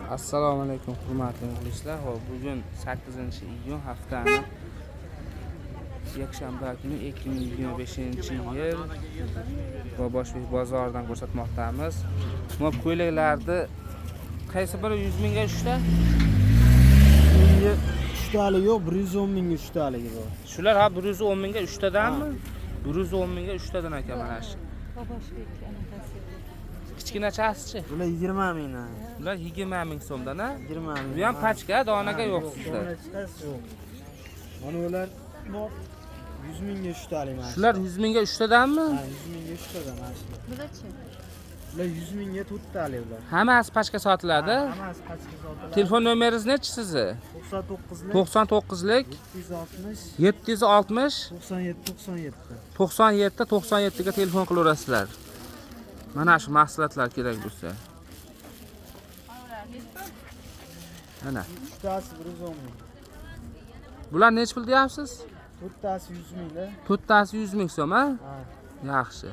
Assalomu alaykum hurmatli muxlislar. Bugun 8-iyun haftaning yakshanba kuni 2025-yil Boboshbek bozoridan ko'rsatmoqdamiz. Bu ko'ylaklarni qaysi biri 100 mingga 3 ta? 3 talik yo'q, 110 mingga 3 taligi bor. Shular ha 110 mingga 3 tadanmi? 110 mingga 3 tadan ekan mana shu. Boboshbek anaqasi. Kichkinachasichi? Bular 20 mingdan. Bular 20 ming so'mdan, ha? 20 ming. Bu ham pachka, donaga yo'q sizda. Yo'q. Mana ular 100 mingga 3 talik mana. Shular 100 mingga 3 tadanmi? Ha, 100 mingga 3 tadan mana shu. Bularchi? Bular 100 mingga 4 talik ular. Hammasi pachka sotiladi. Hammasi pachka sotiladi. Telefon nomeringiz nechi sizni? 99 99lik 760 760 97 97 ga telefon qilaverasizlar. Mana shu mahsulotlar kerak bo'lsa. Mana. 3 tasi 110 ming. Bular nech pul deyapsiz? 4 tasi 100 ming da. 4tasi 100 ming so'm, ha? Ha. Yaxshi.